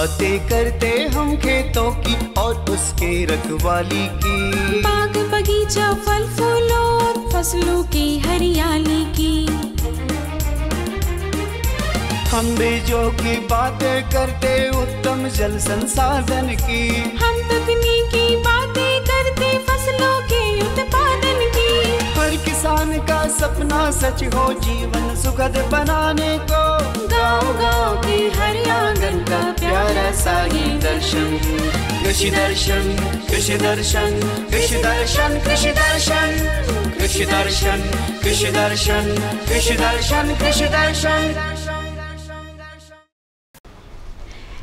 बातें करते हम खेतों की और उसके रखवाली की, बाग बगीचा फल फूलों और फसलों की हरियाली की। हम बीजों की बातें करते उत्तम जल संसाधन की, हम तकनीकी बातें करते फसलों के उत्पादन की। हर किसान का सपना सच हो जीवन सुखद बनाने को, गाँव-गाँव के हर आंगन का प्यारा सा ये दर्शन। कृषि दर्शन, कृषि दर्शन, कृषि दर्शन, कृषि दर्शन, कृषि दर्शन, कृषि दर्शन, कृषि दर्शन, कृषि दर्शन।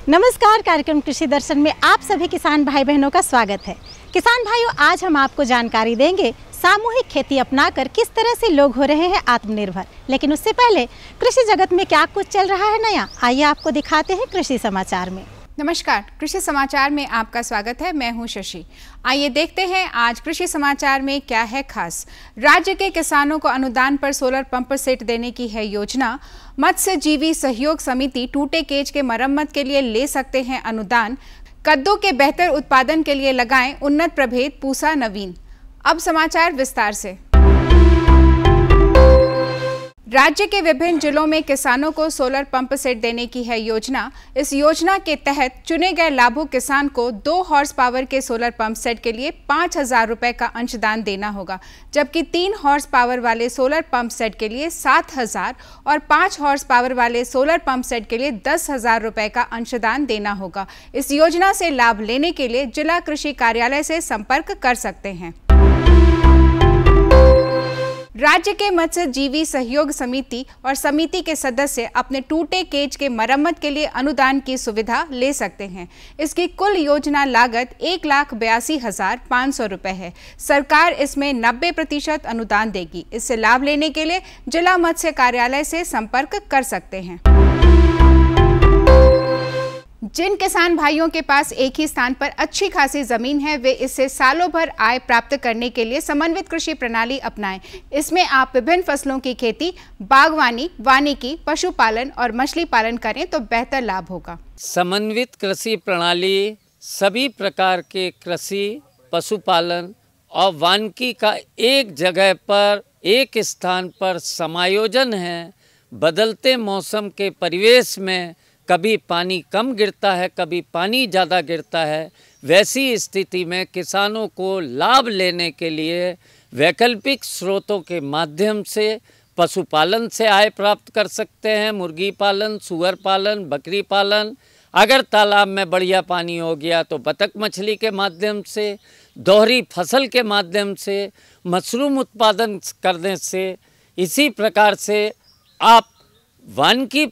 नमस्कार, कार्यक्रम कृषि दर्शन में आप सभी किसान भाई बहनों का स्वागत है। किसान भाइयों, आज हम आपको जानकारी देंगे सामूहिक खेती अपनाकर किस तरह से लोग हो रहे हैं आत्मनिर्भर। लेकिन उससे पहले कृषि जगत में क्या कुछ चल रहा है नया, आइए आपको दिखाते हैं कृषि समाचार में। नमस्कार, कृषि समाचार में आपका स्वागत है। मैं हूं शशि। आइए देखते हैं आज कृषि समाचार में क्या है खास। राज्य के किसानों को अनुदान पर सोलर पंप सेट देने की है योजना। मत्स्यजीवी सहयोग समिति टूटे केज के मरम्मत के लिए ले सकते हैं अनुदान। कद्दू के बेहतर उत्पादन के लिए लगाएं उन्नत प्रभेद पूसा नवीन। अब समाचार विस्तार से। राज्य के विभिन्न जिलों में किसानों को सोलर पंप सेट देने की है योजना। इस योजना के तहत चुने गए लाभुक किसान को 2 हॉर्स पावर के सोलर पंप सेट के लिए 5,000 रुपए का अंशदान देना होगा, जबकि 3 हॉर्स पावर वाले सोलर पंप सेट के लिए 7,000 और 5 हॉर्स पावर वाले सोलर पंप सेट के लिए 10,000 रुपए का अंशदान देना होगा। इस योजना से लाभ लेने के लिए जिला कृषि कार्यालय से संपर्क कर सकते हैं। राज्य के मत्स्यजीवी सहयोग समिति और समिति के सदस्य अपने टूटे केज के मरम्मत के लिए अनुदान की सुविधा ले सकते हैं। इसकी कुल योजना लागत 1,82,500 रुपए है। सरकार इसमें 90% अनुदान देगी। इससे लाभ लेने के लिए जिला मत्स्य कार्यालय से संपर्क कर सकते हैं। जिन किसान भाइयों के पास एक ही स्थान पर अच्छी खासी जमीन है, वे इससे सालों भर आय प्राप्त करने के लिए समन्वित कृषि प्रणाली अपनाएं। इसमें आप विभिन्न फसलों की खेती, बागवानी, वानिकी, पशुपालन और मछली पालन करें तो बेहतर लाभ होगा। समन्वित कृषि प्रणाली सभी प्रकार के कृषि, पशुपालन और वानिकी का एक जगह पर, एक स्थान पर समायोजन है। बदलते मौसम के परिवेश में कभी पानी कम गिरता है, कभी पानी ज़्यादा गिरता है। वैसी स्थिति में किसानों को लाभ लेने के लिए वैकल्पिक स्रोतों के माध्यम से पशुपालन से आय प्राप्त कर सकते हैं। मुर्गी पालन, सूअर पालन, बकरी पालन, अगर तालाब में बढ़िया पानी हो गया तो बतख मछली के माध्यम से, दोहरी फसल के माध्यम से, मशरूम उत्पादन करने से, इसी प्रकार से आप वानिकी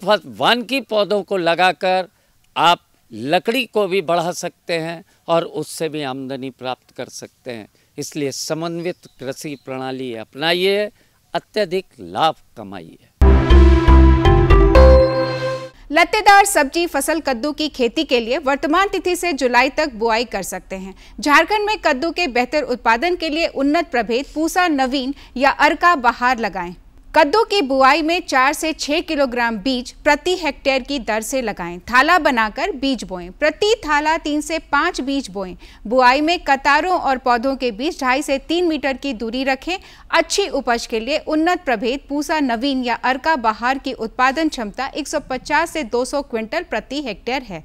पौधों को लगाकर आप लकड़ी को भी बढ़ा सकते हैं और उससे भी आमदनी प्राप्त कर सकते हैं। इसलिए समन्वित कृषि प्रणाली अपनाइए, अत्यधिक लाभ कमाइए। लत्तेदार सब्जी फसल कद्दू की खेती के लिए वर्तमान तिथि से जुलाई तक बुआई कर सकते हैं। झारखंड में कद्दू के बेहतर उत्पादन के लिए उन्नत प्रभेद पूसा नवीन या अर्का बहार लगाएं। कद्दू की बुआई में 4 से 6 किलोग्राम बीज प्रति हेक्टेयर की दर से लगाएं। थाला बनाकर बीज बोएं। प्रति थाला 3 से 5 बीज बोएं। बुआई में कतारों और पौधों के बीच 2.5 से 3 मीटर की दूरी रखें। अच्छी उपज के लिए उन्नत प्रभेद पूसा नवीन या अर्का बहार की उत्पादन क्षमता 150 से 200 क्विंटल प्रति हेक्टेयर है।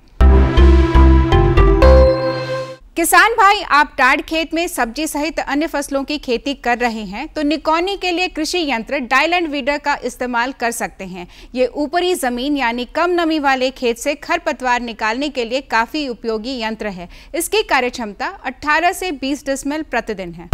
किसान भाई, आप टाड़ खेत में सब्जी सहित अन्य फसलों की खेती कर रहे हैं तो निकौनी के लिए कृषि यंत्र डाइलैंड वीडर का इस्तेमाल कर सकते हैं। ये ऊपरी जमीन यानी कम नमी वाले खेत से खरपतवार निकालने के लिए काफी उपयोगी यंत्र है। इसकी कार्यक्षमता 18 से 20 डेसिमल प्रतिदिन है।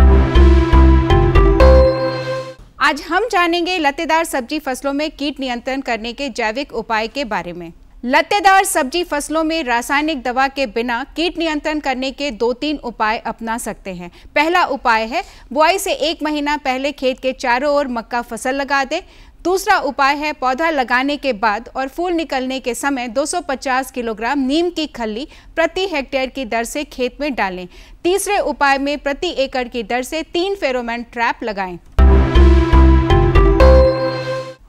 आज हम जानेंगे लत्तेदार सब्जी फसलों में कीट नियंत्रण करने के जैविक उपाय के बारे में। लत्तेदार सब्जी फसलों में रासायनिक दवा के बिना कीट नियंत्रण करने के 2-3 उपाय अपना सकते हैं। पहला उपाय है बुआई से 1 महीना पहले खेत के चारों ओर मक्का फसल लगा दें। दूसरा उपाय है पौधा लगाने के बाद और फूल निकलने के समय 250 किलोग्राम नीम की खल्ली प्रति हेक्टेयर की दर से खेत में डालें। तीसरे उपाय में प्रति एकड़ की दर से 3 फेरोमोन ट्रैप लगाएं।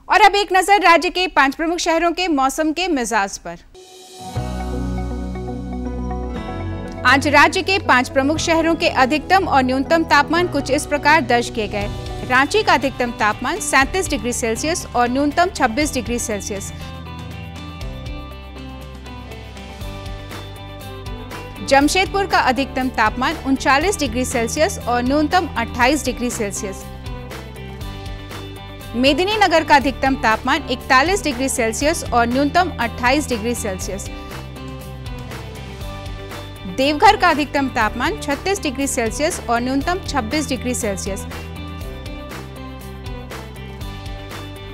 और अब एक नजर राज्य के 5 प्रमुख शहरों के मौसम के मिजाज पर। आज राज्य के 5 प्रमुख शहरों के अधिकतम और न्यूनतम तापमान कुछ इस प्रकार दर्ज किए गए। रांची का अधिकतम तापमान 37 डिग्री सेल्सियस और न्यूनतम 26 डिग्री सेल्सियस। जमशेदपुर का अधिकतम तापमान 39 डिग्री सेल्सियस और न्यूनतम 28 डिग्री सेल्सियस। मेदिनीनगर का अधिकतम तापमान 41 डिग्री सेल्सियस और न्यूनतम 28 डिग्री सेल्सियस। देवघर का अधिकतम तापमान 36 डिग्री सेल्सियस और न्यूनतम 26 डिग्री सेल्सियस।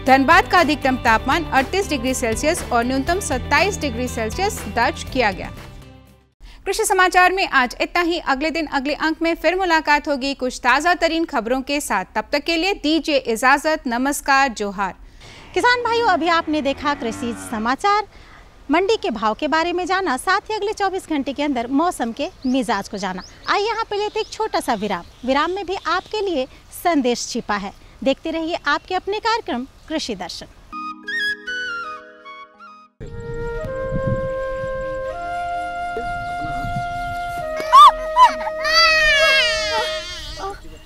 धनबाद का अधिकतम तापमान 38 डिग्री सेल्सियस और न्यूनतम 27 डिग्री सेल्सियस दर्ज किया गया। कृषि समाचार में आज इतना ही। अगले दिन अगले अंक में फिर मुलाकात होगी कुछ ताज़ा तरीन खबरों के साथ। तब तक के लिए दीजिए इजाजत। नमस्कार, जोहार। किसान भाइयों, अभी आपने देखा कृषि समाचार, मंडी के भाव के बारे में जाना, साथ ही अगले 24 घंटे के अंदर मौसम के मिजाज को जाना। आइए यहाँ पे लेते एक छोटा सा विराम में भी आपके लिए संदेश छिपा है। देखते रहिए आपके अपने कार्यक्रम कृषि दर्शन।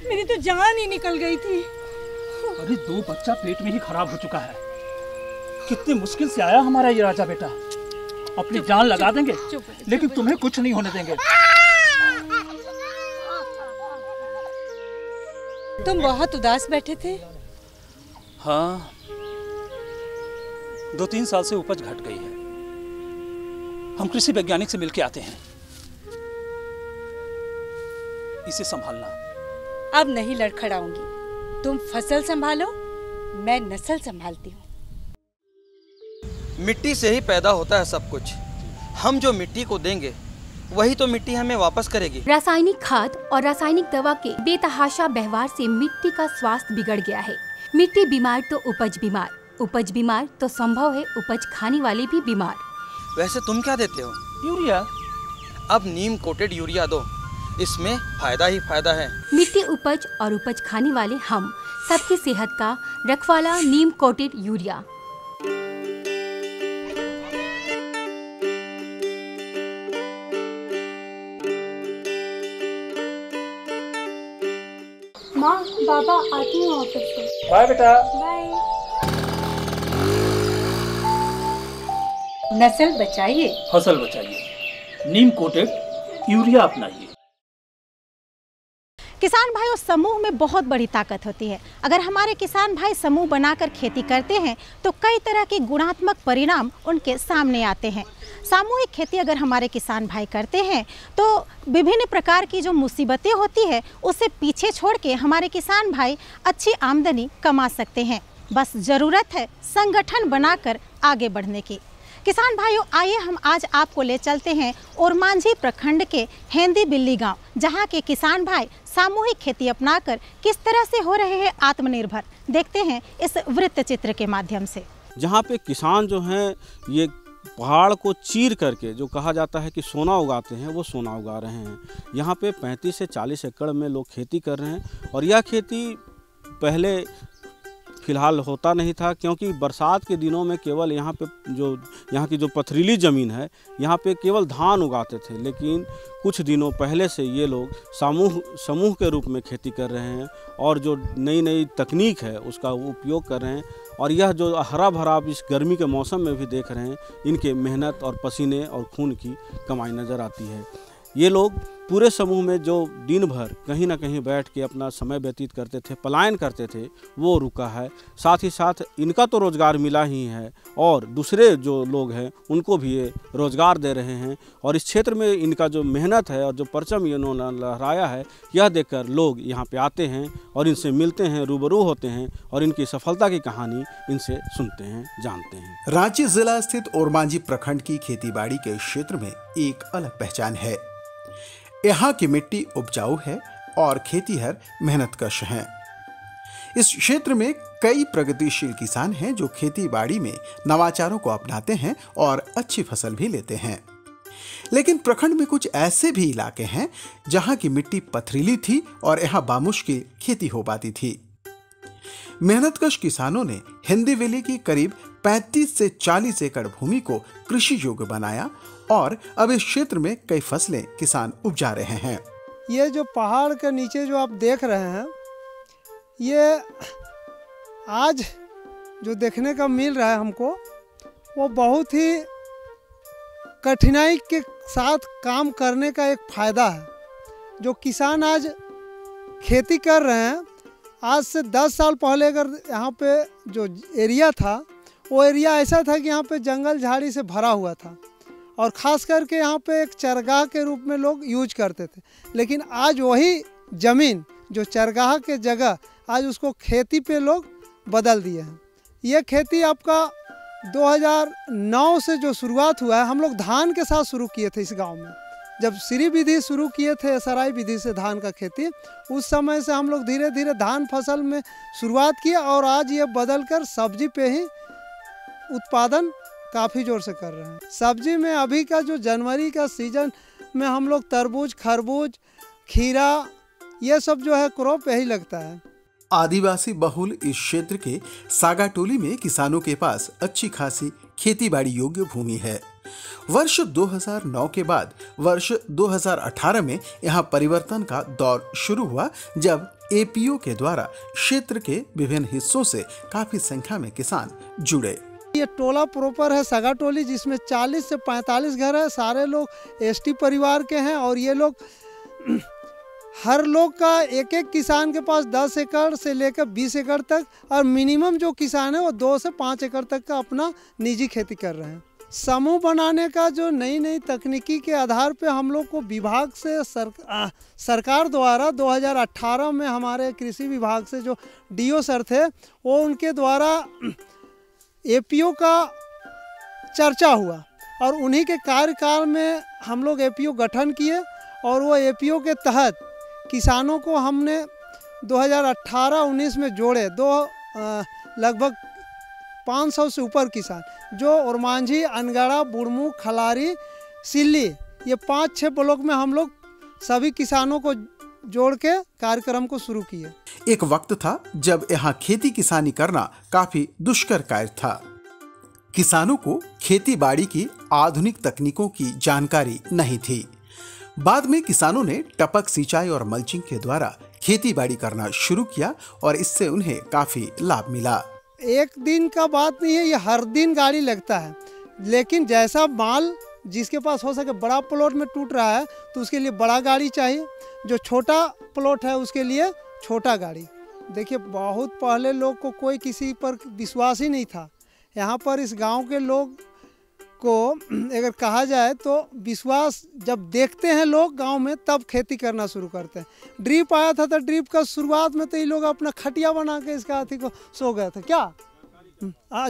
मेरी तो जान ही निकल गई थी। अरे 2 बच्चा पेट में ही खराब हो चुका है। कितनी मुश्किल से आया हमारा ये राजा बेटा। अपनी जान लगा देंगे लेकिन तुम्हें कुछ नहीं होने देंगे। तुम बहुत उदास बैठे थे। हाँ, 2-3 साल से उपज घट गई है। हम कृषि वैज्ञानिक से मिलके आते हैं। इसे संभालना। अब नहीं लड़खड़ाऊंगी। तुम फसल संभालो, मैं नस्ल संभालती हूँ। मिट्टी से ही पैदा होता है सब कुछ। हम जो मिट्टी को देंगे वही तो मिट्टी हमें वापस करेगी। रासायनिक खाद और रासायनिक दवा के बेतहाशा व्यवहार से मिट्टी का स्वास्थ्य बिगड़ गया है। मिट्टी बीमार तो उपज बीमार, उपज बीमार तो संभव है उपज खाने वाले भी बीमार। वैसे तुम क्या देते हो? यूरिया। अब नीम कोटेड यूरिया दो, इसमें फायदा ही फायदा है। मिट्टी उपज और उपज खाने वाले हम सबकी सेहत का रखवाला नीम कोटेड यूरिया। माँ, बाबा, आती हूँ ऑफिस से। बाय बेटा। बाय। नस्ल बचाइए, फसल बचाइए। नीम कोटेड यूरिया अपनाइए। किसान भाइयों, समूह में बहुत बड़ी ताकत होती है। अगर हमारे किसान भाई समूह बनाकर खेती करते हैं तो कई तरह के गुणात्मक परिणाम उनके सामने आते हैं। सामूहिक खेती अगर हमारे किसान भाई करते हैं तो विभिन्न प्रकार की जो मुसीबतें होती है उसे पीछे छोड़ के हमारे किसान भाई अच्छी आमदनी कमा सकते हैं। बस ज़रूरत है संगठन बनाकर आगे बढ़ने की। किसान भाइयों, आइए हम आज आपको ले चलते हैं ओरमांझी प्रखंड के हेंदी बिल्ली गांव, जहां के किसान भाई सामूहिक खेती अपनाकर किस तरह से हो रहे हैं आत्मनिर्भर। देखते हैं इस वृत्त चित्र के माध्यम से। जहां पे किसान जो हैं ये पहाड़ को चीर करके जो कहा जाता है कि सोना उगाते हैं, वो सोना उगा रहे हैं। यहाँ पे 35 से 40 एकड़ में लोग खेती कर रहे हैं और यह खेती पहले फ़िलहाल होता नहीं था, क्योंकि बरसात के दिनों में केवल यहाँ की जो पथरीली ज़मीन है यहाँ पे केवल धान उगाते थे। लेकिन कुछ दिनों पहले से ये लोग समूह के रूप में खेती कर रहे हैं और जो नई नई तकनीक है उसका उपयोग कर रहे हैं। और यह जो हरा भरा इस गर्मी के मौसम में भी देख रहे हैं, इनके मेहनत और पसीने और खून की कमाई नज़र आती है। ये लोग पूरे समूह में जो दिन भर कहीं ना कहीं बैठ के अपना समय व्यतीत करते थे, पलायन करते थे, वो रुका है। साथ ही साथ इनका तो रोज़गार मिला ही है और दूसरे जो लोग हैं उनको भी ये रोज़गार दे रहे हैं। और इस क्षेत्र में इनका जो मेहनत है और जो परचम इन्होंने लहराया है, यह देखकर लोग यहाँ पे आते हैं और इनसे मिलते हैं, रूबरू होते हैं और इनकी सफलता की कहानी इनसे सुनते हैं, जानते हैं। रांची जिला स्थित ओरमांझी प्रखंड की खेतीबाड़ी के क्षेत्र में एक अलग पहचान है। यहाँ की मिट्टी उपजाऊ है और खेतीहर मेहनतकश हैं। इस क्षेत्र में कई प्रगतिशील किसान हैं जो खेती-बाड़ी में नवाचारों को अपनाते हैं और अच्छी फसल भी लेते हैं। लेकिन प्रखंड में कुछ ऐसे भी इलाके हैं जहाँ की मिट्टी पथरीली थी और यहाँ बामुश्किल खेती हो पाती थी। मेहनतकश किसानों ने हिंदी वैली की करीब 35 से 40 एकड़ भूमि को कृषि योग्य बनाया और अब इस क्षेत्र में कई फसलें किसान उपजा रहे हैं। ये जो पहाड़ के नीचे जो आप देख रहे हैं, ये आज जो देखने का मिल रहा है हमको, वो बहुत ही कठिनाई के साथ काम करने का एक फ़ायदा है। जो किसान आज खेती कर रहे हैं, आज से 10 साल पहले अगर यहाँ पे जो एरिया था, वो एरिया ऐसा था कि यहाँ पे जंगल झाड़ी से भरा हुआ था और ख़ास करके यहाँ पे एक चरगाह के रूप में लोग यूज करते थे। लेकिन आज वही ज़मीन जो चरगाह के जगह, आज उसको खेती पे लोग बदल दिए हैं। ये खेती आपका 2009 से जो शुरुआत हुआ है, हम लोग धान के साथ शुरू किए थे इस गांव में। जब श्री विधि शुरू किए थे सराय विधि से धान का खेती, उस समय से हम लोग धीरे धीरे धान फसल में शुरुआत किया और आज ये बदल कर सब्जी पे ही उत्पादन काफ़ी जोर से कर रहे हैं। सब्जी में अभी का जो जनवरी का सीजन में हम लोग तरबूज, खरबूज, खीरा, ये सब जो है क्रॉप यही लगता है। आदिवासी बहुल इस क्षेत्र के सागाटोली में किसानों के पास अच्छी खासी खेतीबाड़ी योग्य भूमि है। वर्ष 2009 के बाद वर्ष 2018 में यहाँ परिवर्तन का दौर शुरू हुआ, जब एपीओ के द्वारा क्षेत्र के विभिन्न हिस्सों से काफी संख्या में किसान जुड़े। ये टोला प्रॉपर है सागाटोली, जिसमें 40 से 45 घर है। सारे लोग एसटी परिवार के हैं और ये लोग हर लोग का एक एक किसान के पास 10 एकड़ से लेकर 20 एकड़ तक, और मिनिमम जो किसान है वो 2 से 5 एकड़ तक का अपना निजी खेती कर रहे हैं। समूह बनाने का जो नई नई तकनीकी के आधार पे हम लोग को विभाग से सरकार द्वारा 2018 में हमारे कृषि विभाग से जो डीओ सर थे, वो उनके द्वारा एपीओ का चर्चा हुआ और उन्हीं के कार्यकाल में हम लोग एपीओ गठन किए और वो एपीओ के तहत किसानों को हमने 2018-19 में जोड़े। लगभग 500 से ऊपर किसान जो ओरमांझी, अनगढ़ा, बुड़मू, खलारी, सिल्ली, ये 5-6 ब्लॉक में हम लोग सभी किसानों को जोड़ के कार्यक्रम को शुरू किए। एक वक्त था जब यहाँ खेती किसानी करना काफी दुष्कर कार्य था। किसानों को खेती बाड़ी की आधुनिक तकनीकों की जानकारी नहीं थी। बाद में किसानों ने टपक सिंचाई और मल्चिंग के द्वारा खेती बाड़ी करना शुरू किया और इससे उन्हें काफी लाभ मिला। एक दिन का बात नहीं है, ये हर दिन गाड़ी लगता है, लेकिन जैसा माल जिसके पास हो सके, बड़ा प्लॉट में टूट रहा है तो उसके लिए बड़ा गाड़ी चाहिए, जो छोटा प्लॉट है उसके लिए छोटा गाड़ी। देखिए, बहुत पहले लोग को कोई किसी पर विश्वास ही नहीं था। यहाँ पर इस गांव के लोग को अगर कहा जाए तो विश्वास जब देखते हैं लोग गांव में, तब खेती करना शुरू करते हैं। ड्रिप आया था तो ड्रिप का शुरुआत में तो ये लोग अपना खटिया बना के इसका अथी को सो गए थे, क्या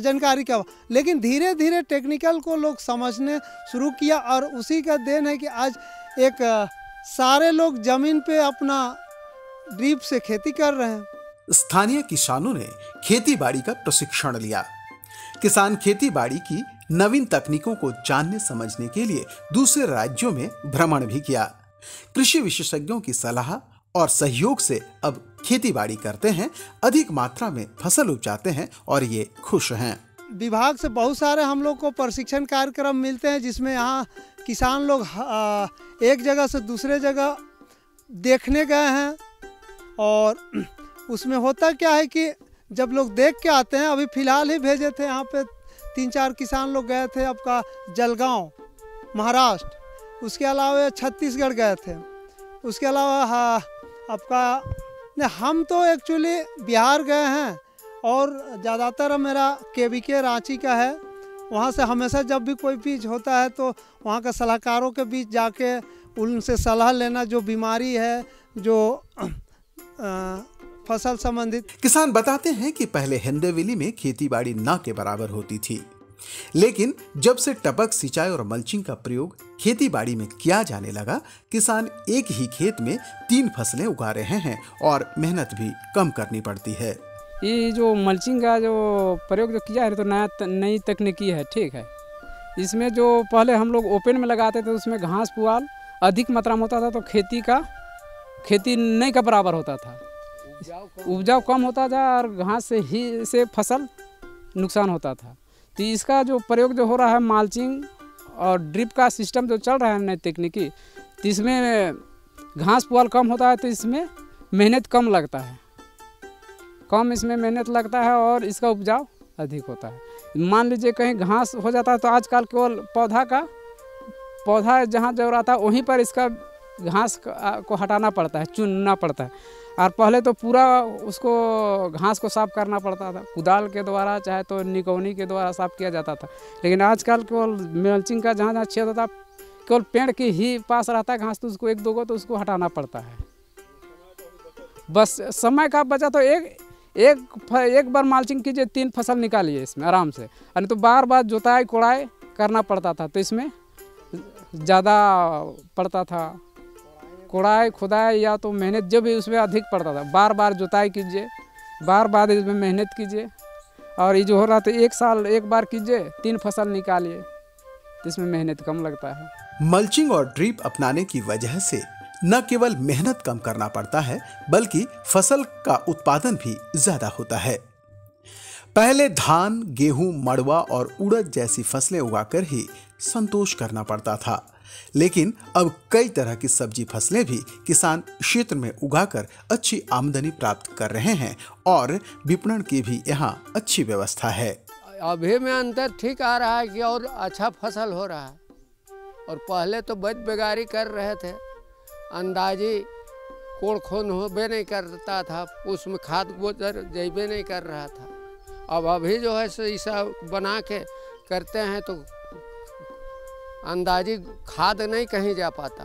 जानकारी का। लेकिन धीरे धीरे टेक्निकल को लोग समझने शुरू किया और उसी का देन है कि आज एक सारे लोग जमीन पे अपना ड्रिप से खेती कर रहे हैं। स्थानीय किसानों ने खेती बाड़ी का प्रशिक्षण लिया। किसान खेती बाड़ी की नवीन तकनीकों को जानने समझने के लिए दूसरे राज्यों में भ्रमण भी किया। कृषि विशेषज्ञों की सलाह और सहयोग से अब खेती बाड़ी करते हैं, अधिक मात्रा में फसल उपजाते हैं और ये खुश हैं। विभाग से बहुत सारे हम लोग को प्रशिक्षण कार्यक्रम मिलते हैं, जिसमें यहाँ किसान लोग एक जगह से दूसरे जगह देखने गए हैं। और उसमें होता क्या है कि जब लोग देख के आते हैं, अभी फ़िलहाल ही भेजे थे यहाँ पे 3-4 किसान लोग गए थे आपका जलगांव महाराष्ट्र, उसके अलावा छत्तीसगढ़ गए थे, उसके अलावा आपका हम तो एक्चुअली बिहार गए हैं और ज़्यादातर मेरा केवीके रांची का है। वहाँ से हमेशा जब भी कोई बीज होता है तो वहाँ का सलाहकारों के बीच जाके उनसे सलाह लेना, जो बीमारी है, जो फसल संबंधित। किसान बताते हैं कि पहले हिंदोविली में खेतीबाड़ी न के बराबर होती थी, लेकिन जब से टपक सिंचाई और मल्चिंग का प्रयोग खेतीबाड़ी में किया जाने लगा, किसान एक ही खेत में 3 फसलें उगा रहे हैं और मेहनत भी कम करनी पड़ती है। ये जो मल्चिंग का जो प्रयोग जो किया है तो नई तकनीकी है, ठीक है। इसमें जो पहले हम लोग ओपन में लगाते थे उसमें घास पुआल अधिक मात्रा में होता था, तो खेती नहीं का बराबर होता था, उपजाऊ कम होता था और घास से फसल नुकसान होता था। तो इसका जो प्रयोग जो हो रहा है मल्चिंग और ड्रिप का सिस्टम जो चल रहा है नई तकनीकी, तो इसमें घास पुआल कम होता है, तो इसमें मेहनत कम लगता है, कम इसमें मेहनत लगता है और इसका उपजाऊ अधिक होता है। मान लीजिए कहीं घास हो जाता है तो आजकल केवल पौधा जहाँ जो रहता है वहीं पर इसका घास को हटाना पड़ता है, चुनना पड़ता है। और पहले तो पूरा उसको घास को साफ़ करना पड़ता था, कुदाल के द्वारा चाहे तो निकौनी के द्वारा साफ़ किया जाता था। लेकिन आजकल केवल मल्चिंग का जहाँ जहाँ छेद होता है केवल पेड़ के ही पास रहता है घास, तो उसको एक दो को तो उसको हटाना पड़ता है। बस समय का बचा तो एक बार मल्चिंग कीजिए 3 फसल निकालिए इसमें आराम से, यानी तो बार बार जोताई कोड़ाई करना पड़ता था, तो इसमें ज़्यादा पड़ता था कोड़ाई खुदाई या तो मेहनत जो भी उसमें अधिक पड़ता था। बार बार जुताई कीजिए, बार बार इसमें मेहनत कीजिए, और ये जो हो रहा था 1 साल 1 बार कीजिए 3 फसल निकालिए, तो इसमें मेहनत कम लगता है। मल्चिंग और ड्रिप अपनाने की वजह से न केवल मेहनत कम करना पड़ता है बल्कि फसल का उत्पादन भी ज्यादा होता है। पहले धान, गेहूं, मड़वा और उड़द जैसी फसलें उगाकर ही संतोष करना पड़ता था, लेकिन अब कई तरह की सब्जी फसलें भी किसान क्षेत्र में उगाकर अच्छी आमदनी प्राप्त कर रहे हैं और विपणन की भी यहाँ अच्छी व्यवस्था है। अभी में अंतर ठीक आ रहा है कि और अच्छा फसल हो रहा है, और पहले तो बच बेगारी कर रहे थे, अंदाजी कोड़ खून होबे नहीं करता था, उसमें खाद गोबर जैबे नहीं कर रहा था। अब अभी जो है ऐसा बना के करते हैं तो अंदाजी खाद नहीं कहीं जा पाता,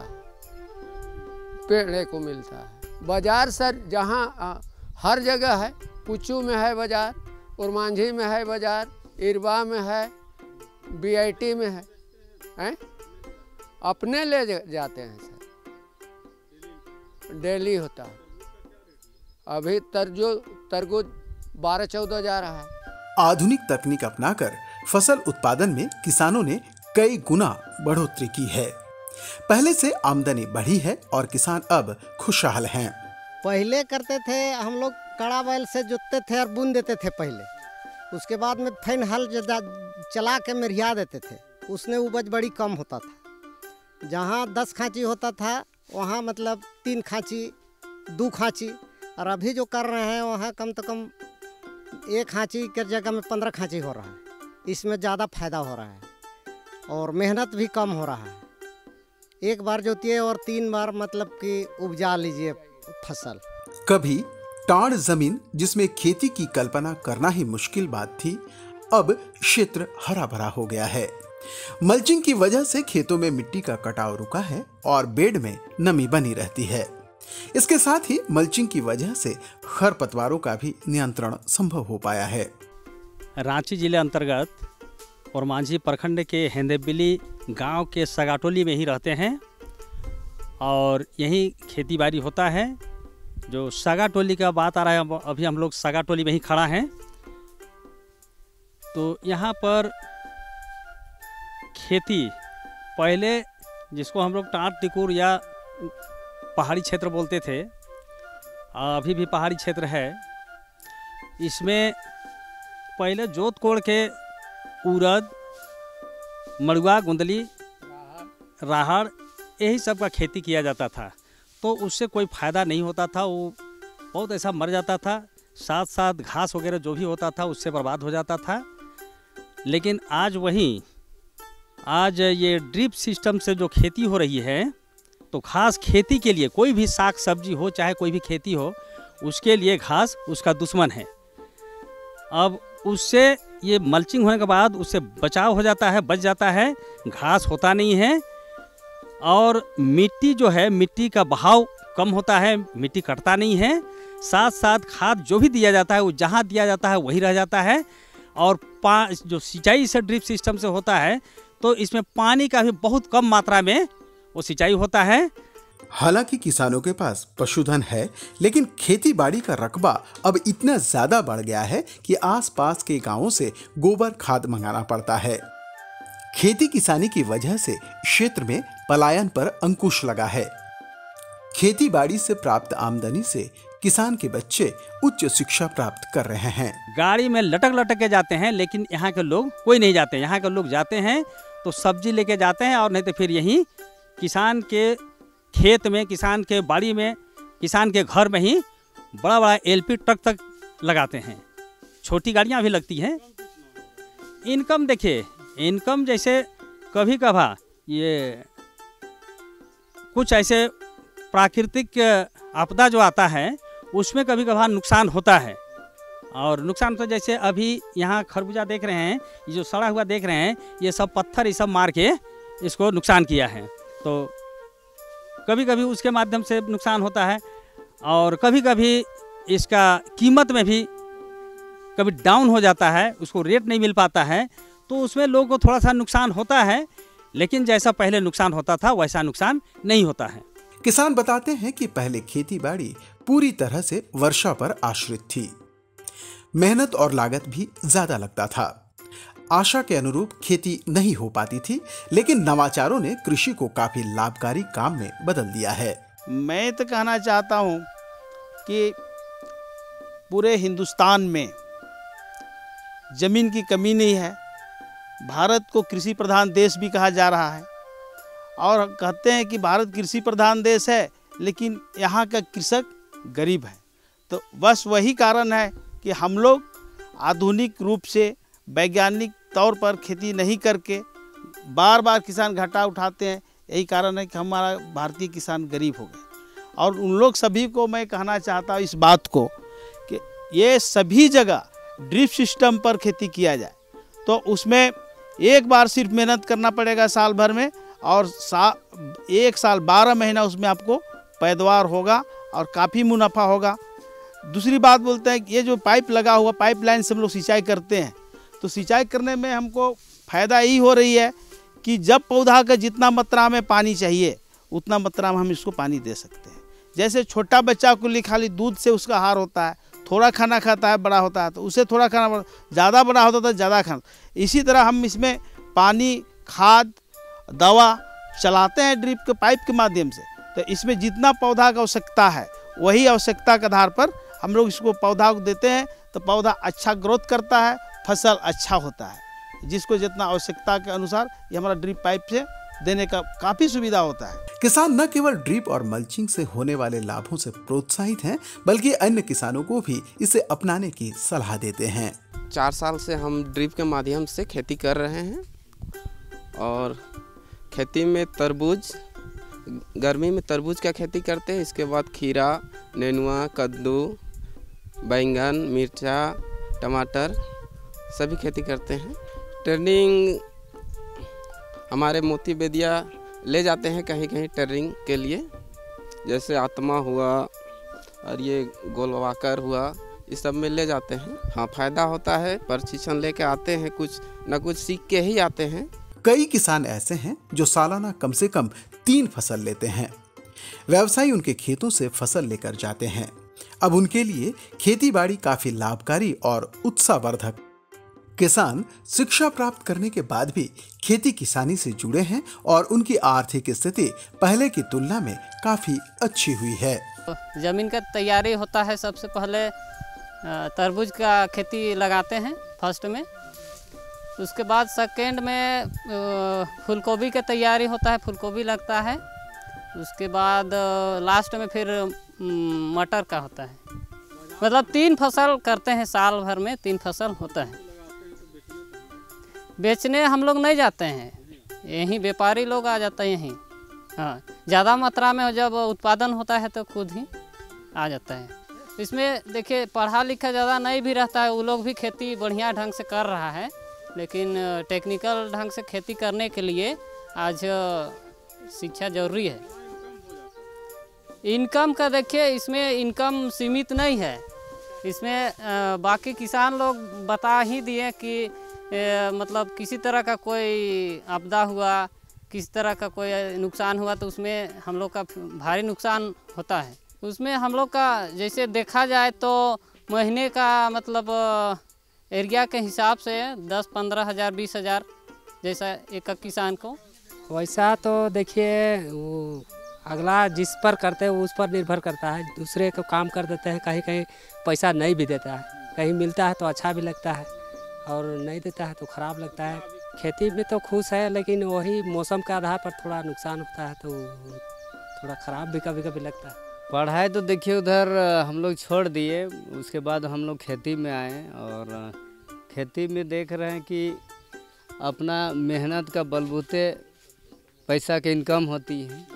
पेड़े को मिलता है। बाजार सर जहाँ हर जगह है, पुचू में है बाजार, उरमांझी में है बाजार, इरवा में है, बीआईटी में है, अपने ले जाते हैं सर, डेली होता है। अभी तरबूज 12-14 जा रहा है। आधुनिक तकनीक अपनाकर फसल उत्पादन में किसानों ने कई गुना बढ़ोतरी की है। पहले से आमदनी बढ़ी है और किसान अब खुशहाल हैं। पहले करते थे हम लोग कड़ा बैल से जोतते थे और बुन देते थे पहले, उसके बाद में फैन हल चला के मेरिया देते थे, उसने उपज बड़ी कम होता था। जहाँ 10 खांची होता था वहाँ मतलब 3 खांची 2 खांची, और अभी जो कर रहे हैं वहाँ कम से कम 1 खांची के जगह में 15 खांची हो रहा है। इसमें ज़्यादा फायदा हो रहा है और मेहनत भी कम हो रहा है। एक बार जोतिए और 3 बार मतलब कि उपजा लीजिए फसल। कभी टाड़ जमीन जिसमें खेती की कल्पना करना ही मुश्किल बात थी, अब क्षेत्र हरा भरा हो गया है। मल्चिंग की वजह से खेतों में मिट्टी का कटाव रुका है और बेड में नमी बनी रहती है। इसके साथ ही मल्चिंग की वजह से खरपतवारों का भी नियंत्रण संभव हो पाया है। रांची जिले अंतर्गत ओरमांझी प्रखंड के हेंदेबिली गांव के सगाटोली में ही रहते हैं और यहीं खेती बाड़ी होता है। जो सगाटोली का बात आ रहा है, अभी हम लोग सगाटोली में ही खड़ा हैं। तो यहाँ पर खेती पहले जिसको हम लोग टाट टिकुर या पहाड़ी क्षेत्र बोलते थे, अभी भी पहाड़ी क्षेत्र है, इसमें पहले जोत कोड़ के उड़द, मड़ुआ, गुंदली, राहड़ यही सब का खेती किया जाता था। तो उससे कोई फ़ायदा नहीं होता था, वो बहुत ऐसा मर जाता था, साथ साथ घास वगैरह जो भी होता था उससे बर्बाद हो जाता था। लेकिन आज ये ड्रिप सिस्टम से जो खेती हो रही है, तो घास खेती के लिए कोई भी साग सब्जी हो चाहे कोई भी खेती हो, उसके लिए घास उसका दुश्मन है। अब उससे ये मल्चिंग होने के बाद उससे बचाव हो जाता है, बच जाता है, घास होता नहीं है और मिट्टी जो है, मिट्टी का बहाव कम होता है, मिट्टी कटता नहीं है। साथ साथ खाद जो भी दिया जाता है वो जहाँ दिया जाता है वही रह जाता है। और जो सिंचाई से ड्रिप सिस्टम से होता है तो इसमें पानी का भी बहुत कम मात्रा में वो सिंचाई होता है। हालांकि किसानों के पास पशुधन है, लेकिन खेती बाड़ी का रकबा अब इतना ज्यादा बढ़ गया है कि आसपास के गांवों से गोबर खाद मंगाना पड़ता है। खेती किसानी की वजह से क्षेत्र में पलायन पर अंकुश लगा है। खेती बाड़ी से प्राप्त आमदनी से किसान के बच्चे उच्च शिक्षा प्राप्त कर रहे हैं। गाड़ी में लटक के जाते हैं, लेकिन यहाँ के लोग कोई नहीं जाते। यहाँ के लोग जाते हैं तो सब्जी लेके जाते हैं, और नहीं तो फिर यहीं किसान के खेत में, किसान के बाड़ी में, किसान के घर में ही बड़ा बड़ा एलपी ट्रक तक लगाते हैं। छोटी गाड़ियाँ भी लगती हैं। इनकम देखिए, इनकम जैसे कभी कभार ये कुछ ऐसे प्राकृतिक आपदा जो आता है उसमें कभी कभार नुकसान होता है। और नुकसान तो जैसे अभी यहाँ खरबूजा देख रहे हैं, ये जो सड़ा हुआ देख रहे हैं, ये सब पत्थर ये सब मार के इसको नुकसान किया है। तो कभी कभी उसके माध्यम से नुकसान होता है, और कभी कभी इसका कीमत में भी कभी डाउन हो जाता है, उसको रेट नहीं मिल पाता है, तो उसमें लोगों को थोड़ा सा नुकसान होता है। लेकिन जैसा पहले नुकसान होता था वैसा नुकसान नहीं होता है। किसान बताते हैं कि पहले खेती बाड़ी पूरी तरह से वर्षा पर आश्रित थी। मेहनत और लागत भी ज्यादा लगता था। आशा के अनुरूप खेती नहीं हो पाती थी, लेकिन नवाचारों ने कृषि को काफी लाभकारी काम में बदल दिया है। मैं तो कहना चाहता हूँ कि पूरे हिंदुस्तान में जमीन की कमी नहीं है। भारत को कृषि प्रधान देश भी कहा जा रहा है, और कहते हैं कि भारत कृषि प्रधान देश है, लेकिन यहाँ का कृषक गरीब है। तो बस वही कारण है कि हम लोग आधुनिक रूप से वैज्ञानिक तौर पर खेती नहीं करके बार बार किसान घाटा उठाते हैं। यही कारण है कि हमारा भारतीय किसान गरीब हो गए। और उन लोग सभी को मैं कहना चाहता हूँ इस बात को कि ये सभी जगह ड्रिप सिस्टम पर खेती किया जाए, तो उसमें एक बार सिर्फ मेहनत करना पड़ेगा साल भर में, और एक साल 12 महीना उसमें आपको पैदावार होगा और काफ़ी मुनाफा होगा। दूसरी बात बोलते हैं कि ये जो पाइप लगा हुआ, पाइपलाइन से हम लोग सिंचाई करते हैं, तो सिंचाई करने में हमको फ़ायदा यही हो रही है कि जब पौधा का जितना मात्रा में पानी चाहिए उतना मात्रा में हम इसको पानी दे सकते हैं। जैसे छोटा बच्चा को लिए खाली दूध से उसका आहार होता है, थोड़ा खाना खाता है, बड़ा होता है तो उसे थोड़ा खाना, ज़्यादा बड़ा होता है ज़्यादा खाना। इसी तरह हम इसमें पानी, खाद, दवा चलाते हैं ड्रिप के पाइप के माध्यम से। तो इसमें जितना पौधा का आवश्यकता है वही आवश्यकता के आधार पर हम लोग इसको पौधा को देते हैं, तो पौधा अच्छा ग्रोथ करता है, फसल अच्छा होता है। जिसको जितना आवश्यकता के अनुसार ये हमारा ड्रिप पाइप से देने का काफ़ी सुविधा होता है। किसान न केवल ड्रिप और मल्चिंग से होने वाले लाभों से प्रोत्साहित हैं, बल्कि अन्य किसानों को भी इसे अपनाने की सलाह देते हैं। 4 साल से हम ड्रिप के माध्यम से खेती कर रहे हैं, और खेती में तरबूज, गर्मी में तरबूज का खेती करते हैं। इसके बाद खीरा, नेनुआ, कद्दू, बैंगन, मिर्चा, टमाटर सभी खेती करते हैं। ट्रेनिंग हमारे मोती बेदिया ले जाते हैं कहीं कहीं ट्रेनिंग के लिए, जैसे आत्मा हुआ और ये गोलवाकर हुआ, इस सब में ले जाते हैं। हाँ, फायदा होता है, प्रशिक्षण लेके आते हैं, कुछ न कुछ सीख के ही आते हैं। कई किसान ऐसे हैं जो सालाना कम से कम 3 फसल लेते हैं। व्यवसायी उनके खेतों से फसल लेकर जाते हैं। अब उनके लिए खेतीबाड़ी काफी लाभकारी और उत्साहवर्धक। किसान शिक्षा प्राप्त करने के बाद भी खेती किसानी से जुड़े हैं, और उनकी आर्थिक स्थिति पहले की तुलना में काफी अच्छी हुई है। जमीन का तैयारी होता है, सबसे पहले तरबूज का खेती लगाते हैं फर्स्ट में, उसके बाद सेकेंड में फूलगोभी का तैयारी होता है, फूलगोभी लगता है, उसके बाद लास्ट में फिर मटर का होता है। मतलब 3 फसल करते हैं साल भर में, 3 फसल होता है। बेचने हम लोग नहीं जाते हैं, यहीं व्यापारी लोग आ जाते हैं यहीं। हाँ, ज़्यादा मात्रा में जब उत्पादन होता है तो खुद ही आ जाता है। इसमें देखिए पढ़ा लिखा ज़्यादा नहीं भी रहता है, वो लोग भी खेती बढ़िया ढंग से कर रहा है, लेकिन टेक्निकल ढंग से खेती करने के लिए आज शिक्षा जरूरी है। इनकम का देखिए, इसमें इनकम सीमित नहीं है। इसमें बाकी किसान लोग बता ही दिए कि मतलब किसी तरह का कोई आपदा हुआ, किसी तरह का कोई नुकसान हुआ तो उसमें हम लोग का भारी नुकसान होता है। उसमें हम लोग का जैसे देखा जाए तो महीने का मतलब एरिया के हिसाब से 10-15 हज़ार 20 हज़ार जैसा एक किसान को। वैसा तो देखिए वो अगला जिस पर करते हैं उस पर निर्भर करता है। दूसरे को काम कर देते हैं, कहीं कहीं पैसा नहीं भी देता है, कहीं मिलता है तो अच्छा भी लगता है और नहीं देता है तो ख़राब लगता है। खेती में तो खुश है, लेकिन वही मौसम के आधार पर थोड़ा नुकसान होता है, तो थोड़ा ख़राब भी कभी कभी लगता है। पढ़ाई तो देखिए उधर हम लोग छोड़ दिए, उसके बाद हम लोग खेती में आए और खेती में देख रहे हैं कि अपना मेहनत का बलबूते पैसा की इनकम होती है,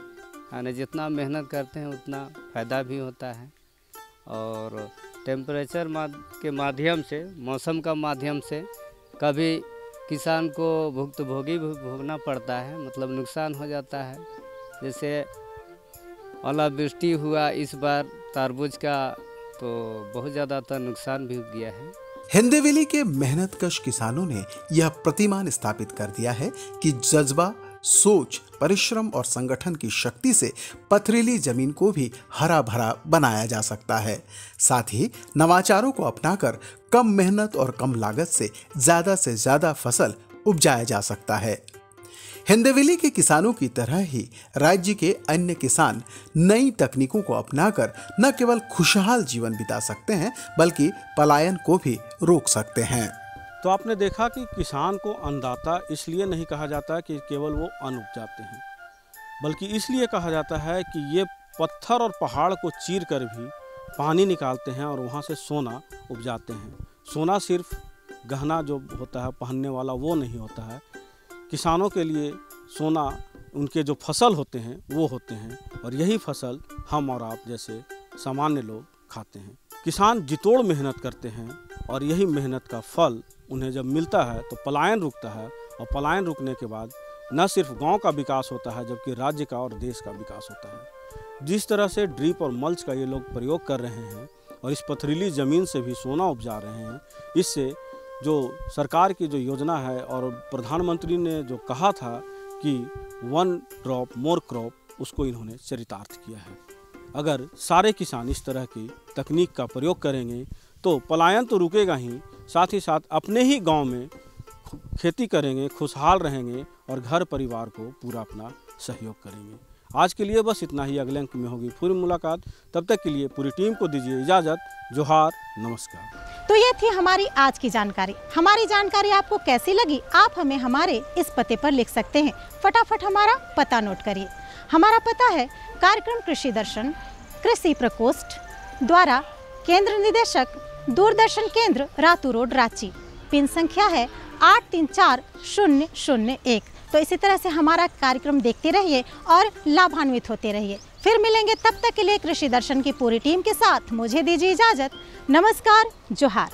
यानी जितना मेहनत करते हैं उतना फ़ायदा भी होता है। और टेम्परेचर के माध्यम से, मौसम का माध्यम से कभी किसान को भुगतभोगी भोगना पड़ता है, मतलब नुकसान हो जाता है। जैसे ओलावृष्टि हुआ इस बार तरबूज का, तो बहुत ज़्यादातर नुकसान भी हो गया है। हिंदीविली के मेहनतकश किसानों ने यह प्रतिमान स्थापित कर दिया है कि जज्बा, सोच, परिश्रम और संगठन की शक्ति से पथरीली जमीन को भी हरा भरा बनाया जा सकता है। साथ ही नवाचारों को अपनाकर कम मेहनत और कम लागत से ज्यादा फसल उपजाया जा सकता है। हिंदीविली के किसानों की तरह ही राज्य के अन्य किसान नई तकनीकों को अपनाकर न केवल खुशहाल जीवन बिता सकते हैं, बल्कि पलायन को भी रोक सकते हैं। तो आपने देखा कि किसान को अन्नदाता इसलिए नहीं कहा जाता कि केवल वो अन्न उपजाते हैं, बल्कि इसलिए कहा जाता है कि ये पत्थर और पहाड़ को चीर कर भी पानी निकालते हैं और वहाँ से सोना उपजाते हैं। सोना सिर्फ गहना जो होता है पहनने वाला वो नहीं होता है, किसानों के लिए सोना उनके जो फसल होते हैं वो होते हैं, और यही फसल हम और आप जैसे सामान्य लोग खाते हैं। किसान जितोड़ मेहनत करते हैं और यही मेहनत का फल उन्हें जब मिलता है तो पलायन रुकता है, और पलायन रुकने के बाद न सिर्फ गांव का विकास होता है जबकि राज्य का और देश का विकास होता है। जिस तरह से ड्रिप और मल्च का ये लोग प्रयोग कर रहे हैं और इस पथरीली ज़मीन से भी सोना उपजा रहे हैं, इससे जो सरकार की जो योजना है और प्रधानमंत्री ने जो कहा था कि 1 ड्रॉप मोर क्रॉप, उसको इन्होंने चरितार्थ किया है। अगर सारे किसान इस तरह की तकनीक का प्रयोग करेंगे तो पलायन तो रुकेगा ही, साथ अपने ही गांव में खेती करेंगे, खुशहाल रहेंगे और घर परिवार को पूरा अपना सहयोग करेंगे। आज के लिए बस इतना ही, अगले अंक में होगी फिर मुलाकात। तब तक के लिए पूरी टीम को दीजिए इजाज़त। जोहार, नमस्कार। तो ये थी हमारी आज की जानकारी। हमारी जानकारी आपको कैसी लगी, आप हमें हमारे इस पते पर लिख सकते हैं। फटाफट हमारा पता नोट करिए। हमारा पता है कार्यक्रम कृषि दर्शन, कृषि प्रकोष्ठ द्वारा केंद्र निदेशक, दूरदर्शन केंद्र, रातू रोड, रांची। पिन संख्या है 834001। तो इसी तरह से हमारा कार्यक्रम देखते रहिए और लाभान्वित होते रहिए। फिर मिलेंगे, तब तक के लिए कृषि दर्शन की पूरी टीम के साथ मुझे दीजिए इजाजत। नमस्कार, जोहार।